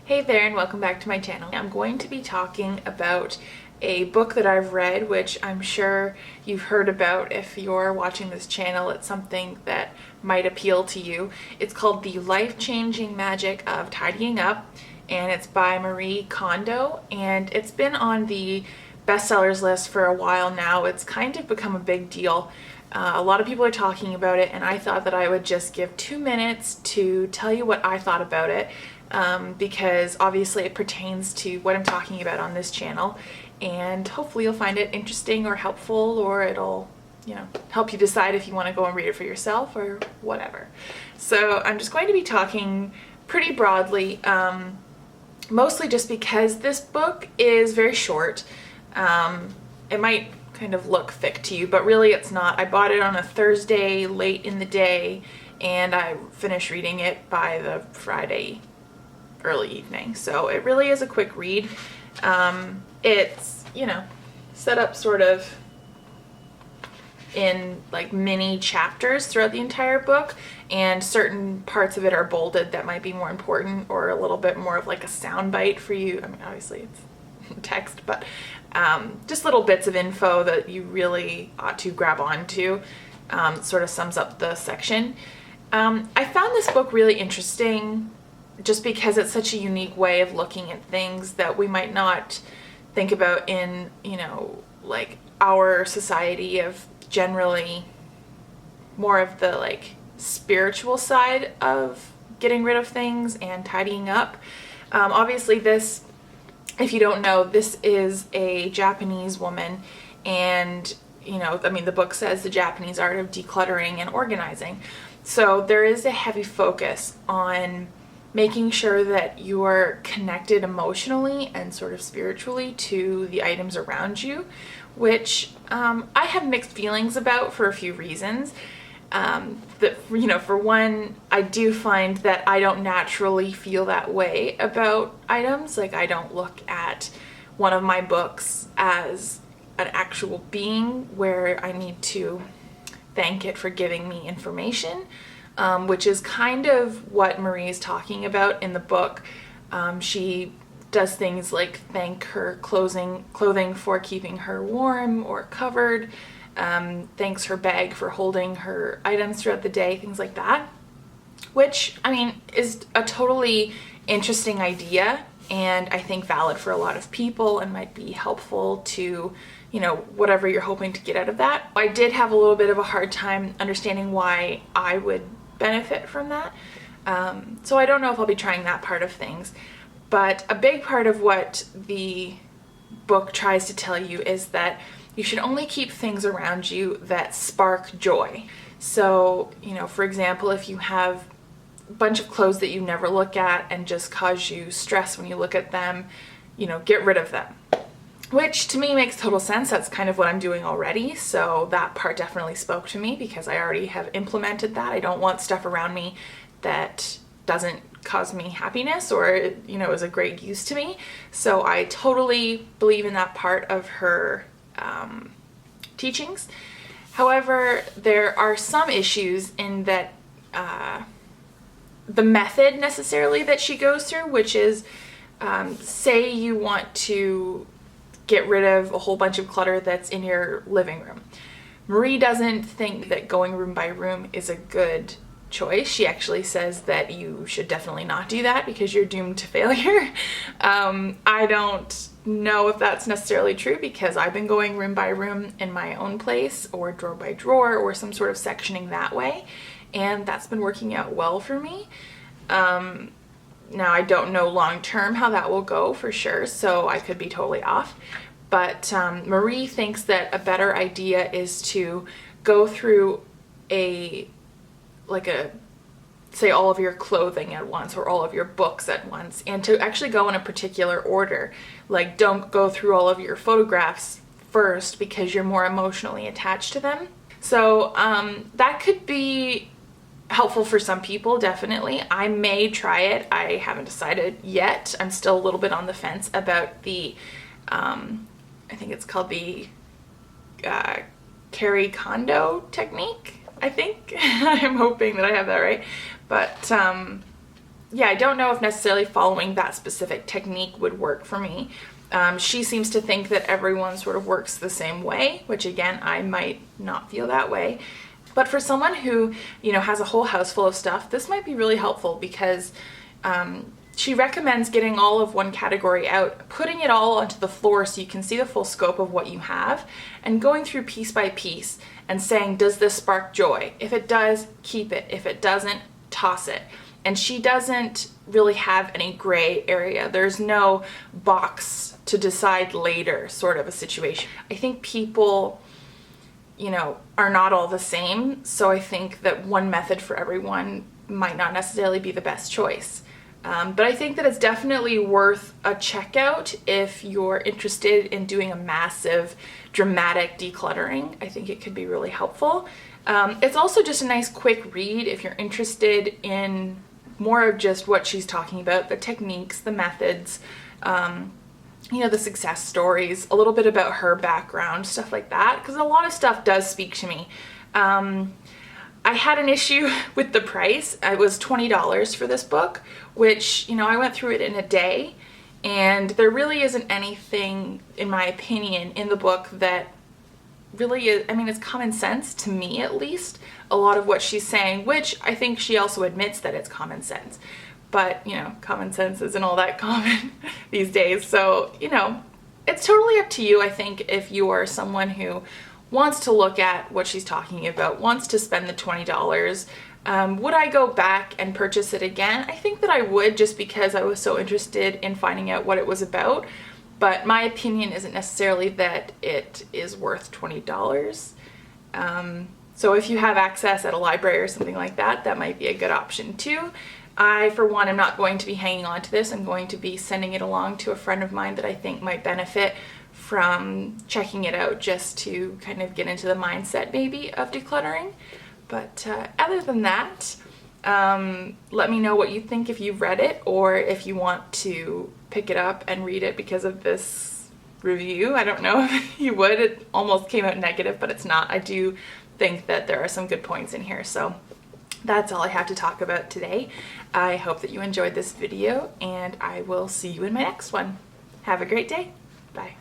Hey there and welcome back to my channel. I'm going to be talking about a book that I've read, which I'm sure you've heard about if you're watching this channel. It's something that might appeal to you. It's called The Life-Changing Magic of Tidying Up, and it's by Marie Kondo, and it's been on the bestsellers list for a while now. It's kind of become a big deal. A lot of people are talking about it, and I thought that I would just give 2 minutes to tell you what I thought about it. Because obviously it pertains to what I'm talking about on this channel, and hopefully you'll find it interesting or helpful, or it'll, help you decide if you want to go and read it for yourself or whatever. So I'm just going to be talking pretty broadly, mostly just because this book is very short. It might kind of look thick to you, but really it's not. I bought it on a Thursday late in the day, and I finished reading it by the Friday early evening, so it really is a quick read. It's set up sort of in like mini chapters throughout the entire book, and certain parts of it are bolded that might be more important or a little bit more of like a sound bite for you. I mean, obviously it's text, but just little bits of info that you really ought to grab onto. Sort of sums up the section. I found this book really interesting just because it's such a unique way of looking at things that we might not think about in, like our society of generally more of the like spiritual side of getting rid of things and tidying up. Obviously this, if you don't know, this is a Japanese woman, and the book says the Japanese art of decluttering and organizing. So there is a heavy focus on making sure that you're connected emotionally and sort of spiritually to the items around you, which I have mixed feelings about for a few reasons. For one, I do find that I don't naturally feel that way about items. Like, I don't look at one of my books as an actual being where I need to thank it for giving me information. Which is kind of what Marie is talking about in the book. She does things like thank her clothing for keeping her warm or covered, thanks her bag for holding her items throughout the day, things like that, which, I mean, is a totally interesting idea, and I think valid for a lot of people and might be helpful to whatever you're hoping to get out of that. I did have a little bit of a hard time understanding why I would benefit from that. So I don't know if I'll be trying that part of things. But a big part of what the book tries to tell you is that you should only keep things around you that spark joy. So, for example, if you have a bunch of clothes that you never look at and just cause you stress when you look at them, get rid of them. Which to me makes total sense. That's kind of what I'm doing already. So that part definitely spoke to me because I already have implemented that. I don't want stuff around me that doesn't cause me happiness or, is a great use to me. So I totally believe in that part of her teachings. However, there are some issues in that the method necessarily that she goes through, which is say you want to get rid of a whole bunch of clutter that's in your living room. Marie doesn't think that going room by room is a good choice. She actually says that you should definitely not do that because you're doomed to failure. I don't know if that's necessarily true because I've been going room by room in my own place, or drawer by drawer, or some sort of sectioning that way, and that's been working out well for me. Now, I don't know long term how that will go for sure, so I could be totally off. But Marie thinks that a better idea is to go through say all of your clothing at once or all of your books at once, and to actually go in a particular order. Like, don't go through all of your photographs first because you're more emotionally attached to them. So that could be helpful for some people, definitely. I may try it. I haven't decided yet. I'm still a little bit on the fence about the, I think it's called the Marie Kondo technique, I think. I'm hoping that I have that right. But yeah, I don't know if necessarily following that specific technique would work for me. She seems to think that everyone sort of works the same way, which again, I might not feel that way. But for someone who, you know, has a whole house full of stuff, this might be really helpful because she recommends getting all of one category out, putting it all onto the floor so you can see the full scope of what you have, and going through piece by piece and saying, does this spark joy? If it does, keep it. If it doesn't, toss it. And she doesn't really have any gray area. There's no box to decide later sort of a situation. I think people, you know, are not all the same, so I think that one method for everyone might not necessarily be the best choice. But I think that it's definitely worth a checkout if you're interested in doing a massive, dramatic decluttering. I think it could be really helpful. It's also just a nice quick read if you're interested in more of just what she's talking about, the techniques, the methods, you know, the success stories, a little bit about her background, stuff like that, because a lot of stuff does speak to me. I had an issue with the price. It was $20 for this book, which, you know, I went through it in a day, and there really isn't anything, in my opinion, in the book that really is, I mean, it's common sense to me at least, a lot of what she's saying, which I think she also admits that it's common sense. But, you know, common sense isn't all that common these days. So, you know, it's totally up to you, I think, if you are someone who wants to look at what she's talking about, wants to spend the $20. Would I go back and purchase it again? I think that I would, just because I was so interested in finding out what it was about. But my opinion isn't necessarily that it is worth $20. So if you have access at a library or something like that, that might be a good option too. I, for one, am not going to be hanging on to this. I'm going to be sending it along to a friend of mine that I think might benefit from checking it out, just to kind of get into the mindset maybe of decluttering. But other than that, let me know what you think if you've read it, or if you want to pick it up and read it because of this review. I don't know if you would. It almost came out negative, but it's not. I do think that there are some good points in here. So that's all I have to talk about today. I hope that you enjoyed this video, and I will see you in my next one. Have a great day. Bye.